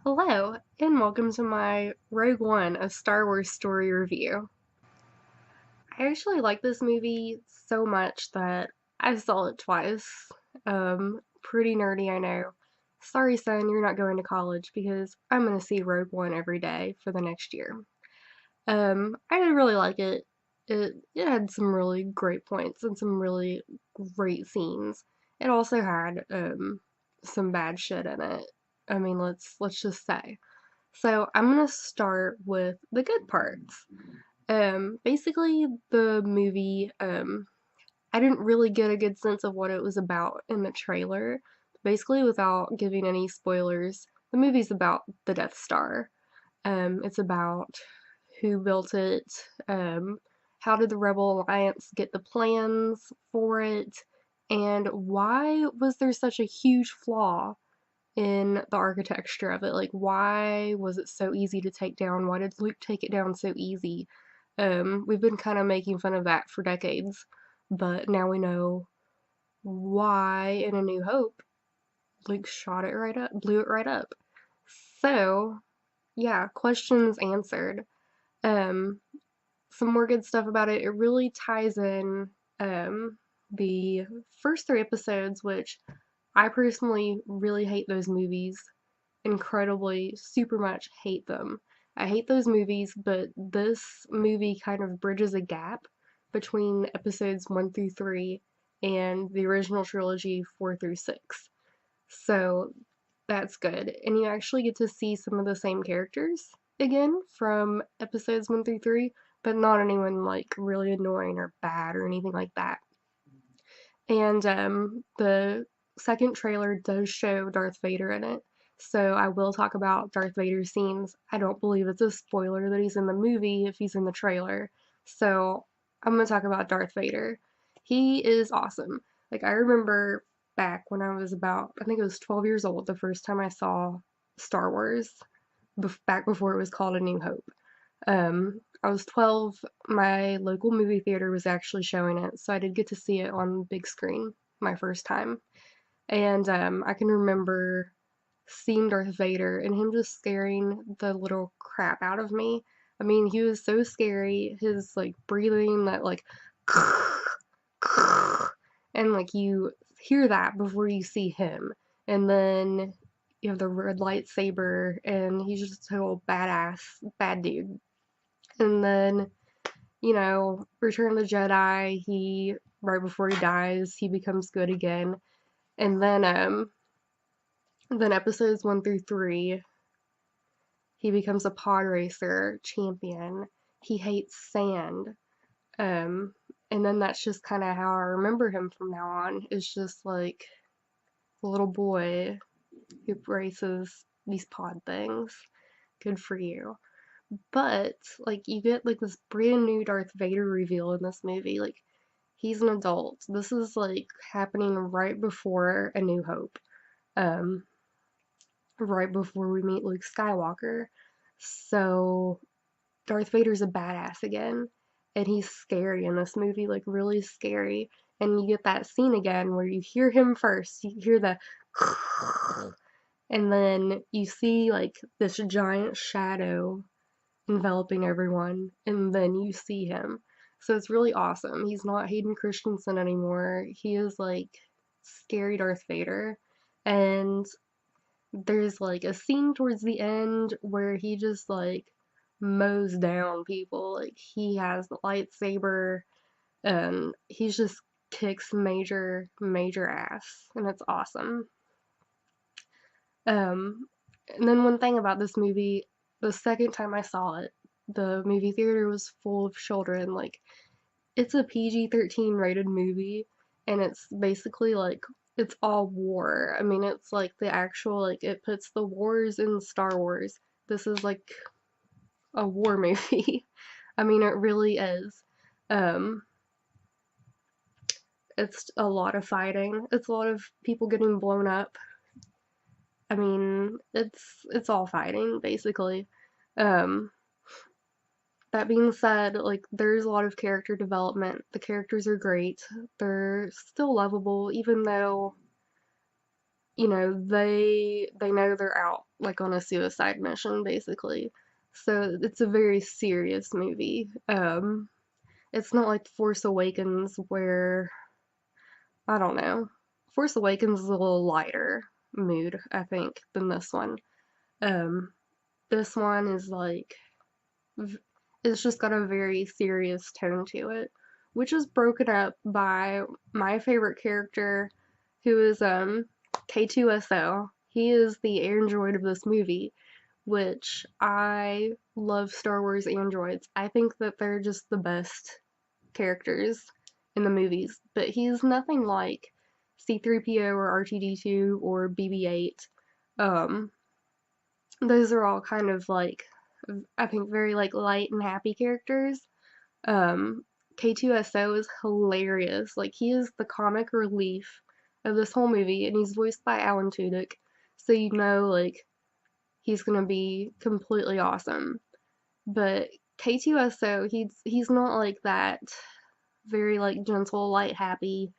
Hello, and welcome to my Rogue One, a Star Wars story review. I actually like this movie so much that I saw it twice. Pretty nerdy, I know. Sorry, son, you're not going to college because I'm gonna see Rogue One every day for the next year. I did really like it. It had some really great points and some really great scenes. It also had some bad shit in it. I mean, let's just say. So I'm gonna start with the good parts. Basically the movie, I didn't really get a good sense of what it was about in the trailer. Basically, without giving any spoilers, the movie's about the Death Star. It's about who built it, how did the Rebel Alliance get the plans for it, and why was there such a huge flaw in the architecture of it. Like, why was it so easy to take down? Why did Luke take it down so easy? We've been kind of making fun of that for decades, but now we know why in A New Hope Luke shot it right up, blew it right up. So, yeah, questions answered. Um, some more good stuff about it. It really ties in the first three episodes, which I personally really hate those movies incredibly, super much hate them. I hate those movies, but this movie kind of bridges a gap between episodes 1 through 3 and the original trilogy 4 through 6. So that's good. And you actually get to see some of the same characters again from episodes 1 through 3, but not anyone like really annoying or bad or anything like that. And the second trailer does show Darth Vader in it. So I will talk about Darth Vader's scenes. I don't believe it's a spoiler that he's in the movie if he's in the trailer. So I'm going to talk about Darth Vader. He is awesome. Like, I remember back when I was about, I think it was 12 years old, the first time I saw Star Wars, back before it was called A New Hope. I was 12. My local movie theater was actually showing it, so I did get to see it on the big screen my first time. And I can remember seeing Darth Vader and him just scaring the little crap out of me. I mean, he was so scary. His like breathing, that like, and like you hear that before you see him, and then you have the red lightsaber, and he's just a total badass bad dude. And then, Return of the Jedi, he right before he dies, he becomes good again. And then episodes 1 through 3, he becomes a pod racer champion. He hates sand. Um and then that's just kind of how I remember him from now on. It's just like a little boy who races these pod things. Good for you. But like you get like this brand new Darth Vader reveal in this movie. Like, he's an adult. This is like happening right before A New Hope. Um, right before we meet Luke Skywalker. So Darth Vader's a badass again, and he's scary in this movie, like really scary. And you get that scene again where you hear him first. You hear the and then you see like this giant shadow enveloping everyone, and then you see him. So it's really awesome. He's not Hayden Christensen anymore. He is like scary Darth Vader. And there's like a scene towards the end where he just like mows down people. Like, he has the lightsaber and he's just kicks major, major ass. And it's awesome. Um, and then one thing about this movie, the second time I saw it, the movie theater was full of children. Like, it's a PG-13 rated movie, and it's basically like it's all war. I mean, it's like the actual like it puts the wars in Star Wars. This is like a war movie. I mean, it really is. Um, it's a lot of fighting. It's a lot of people getting blown up. I mean, it's all fighting basically. Um, that being said, like there's a lot of character development. The characters are great. They're still lovable even though you know, they know they're out like on a suicide mission basically. So it's a very serious movie. It's not like Force Awakens where I don't know. Force Awakens is a little lighter mood, I think, than this one. Um, this one is like it's just got a very serious tone to it, which is broken up by my favorite character, who is K2SO. He is the android of this movie, which I love Star Wars androids. I think that they're just the best characters in the movies, but he's nothing like C3PO or R2D2 or BB-8. Um, those are all kind of like, I think, very like light and happy characters. Um, K2SO is hilarious. Like, he is the comic relief of this whole movie, and he's voiced by Alan Tudyk, so you know, like, he's gonna be completely awesome. But K2SO, he's not like that very like gentle, light, happy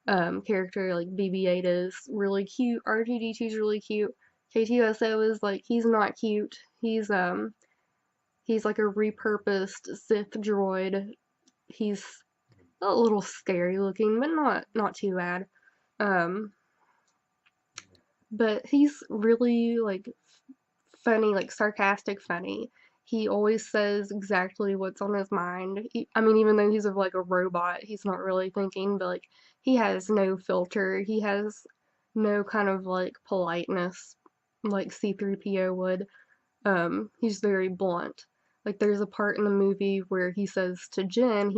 character like BB-8 is. Really cute. R2D2 is really cute. K2SO is like he's not cute. He's like a repurposed Sith droid. He's a little scary looking, but not too bad. Um, but he's really like funny, like sarcastic funny. He always says exactly what's on his mind. I mean, even though he's like a robot, he's not really thinking, but like he has no filter. He has no kind of like politeness like C3PO would. He's very blunt. Like there's a part in the movie where he says, Jin,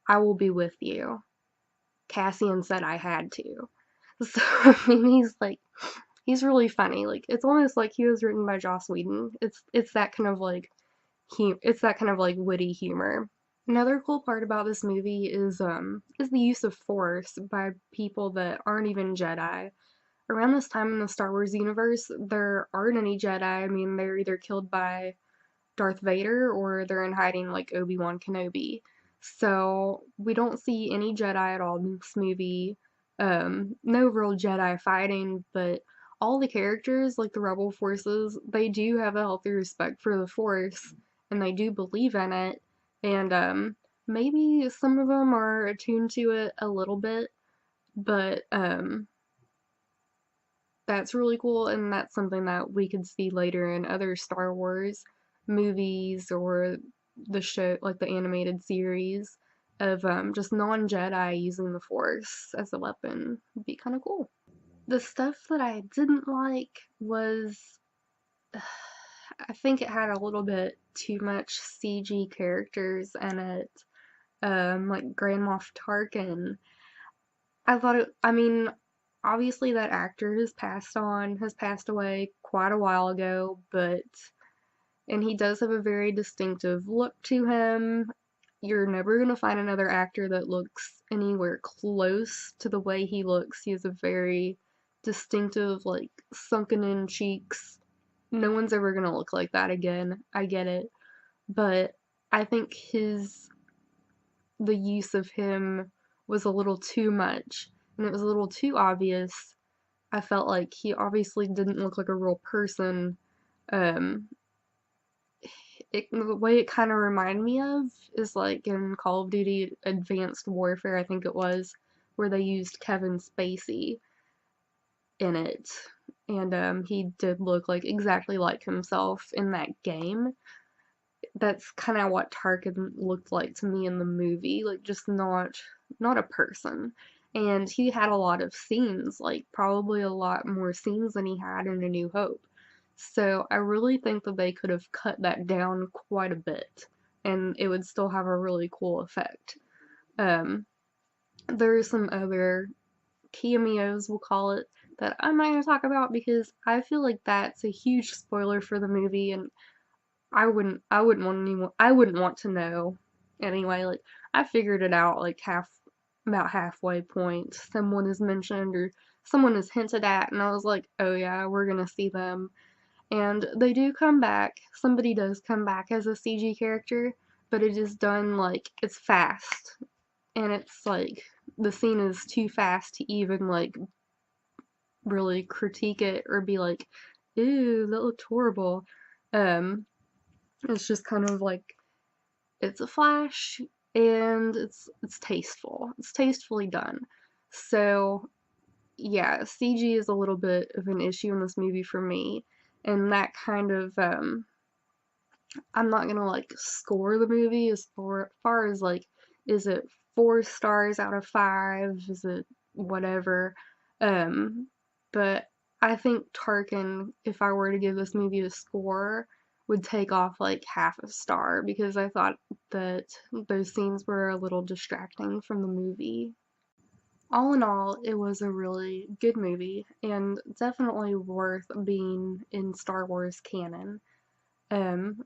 I will be with you. Cassian said I had to. So I mean he's really funny. Like it's almost like he was written by Joss Whedon. It's that kind of like it's that kind of like witty humor. Another cool part about this movie is the use of force by people that aren't even Jedi. Around this time in the Star Wars universe, there aren't any Jedi. I mean, they're either killed by Darth Vader or they're in hiding like Obi-Wan Kenobi. So we don't see any Jedi at all in this movie. No real Jedi fighting, but all the characters, like the Rebel forces, they do have a healthy respect for the Force and they do believe in it. And maybe some of them are attuned to it a little bit, but that's really cool, and that's something that we could see later in other Star Wars movies or the show, like the animated series of just non-Jedi using the Force as a weapon. Would be kind of cool. The stuff that I didn't like was, I think it had a little bit too much CG characters in it, like Grand Moff Tarkin. I thought it, I mean, obviously that actor has passed away quite a while ago, but, and he does have a very distinctive look to him. You're never gonna find another actor that looks anywhere close to the way he looks. He has a very distinctive, like, sunken in cheeks. No one's ever gonna look like that again. I get it. But I think the use of him was a little too much and it was a little too obvious. I felt like he obviously didn't look like a real person. Um, the way it kind of reminded me of is like in Call of Duty Advanced Warfare, I think it was, where they used Kevin Spacey in it. And he did look like exactly like himself in that game. That's kind of what Tarkin looked like to me in the movie, like just not a person. And he had a lot of scenes, like probably a lot more scenes than he had in A New Hope. So I really think that they could have cut that down quite a bit, and it would still have a really cool effect. Um, there are some other cameos, we'll call it, that I'm not going to talk about because I feel like that's a huge spoiler for the movie, and I wouldn't want to know anyway. Like I figured it out like about halfway point. Someone is mentioned or someone is hinted at, and I was like, oh yeah, we're gonna see them. And they do come back. Somebody does come back as a CG character, but it is done like it's fast, and it's like the scene is too fast to even like really critique it or be like, ew, that looked horrible. Um, it's just kind of like it's a flash and it's tasteful. It's tastefully done. So yeah, CG is a little bit of an issue in this movie for me. And that kind of I'm not gonna like score the movie as far as like, is it 4 stars out of 5? Is it whatever? Um, but I think Tarkin, if I were to give this movie a score, would take off like half a star because I thought that those scenes were a little distracting from the movie. All in all, it was a really good movie and definitely worth being in Star Wars canon. Um,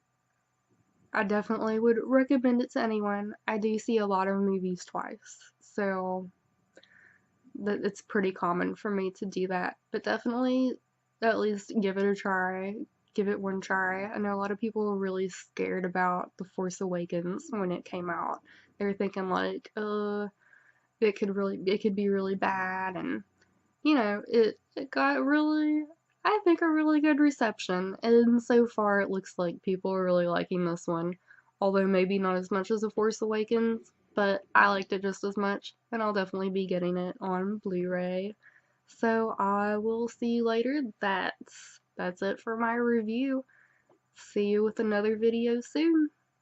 I definitely would recommend it to anyone. I do see a lot of movies twice, so that it's pretty common for me to do that. But definitely at least give it a try. Give it one try. I know a lot of people were really scared about The Force Awakens when it came out. They were thinking like, it could be really bad, and it got really, I think, a really good reception, and so far it looks like people are really liking this one, although maybe not as much as The Force Awakens, but I liked it just as much, and I'll definitely be getting it on Blu-ray. So I will see you later. That's it for my review. See you with another video soon.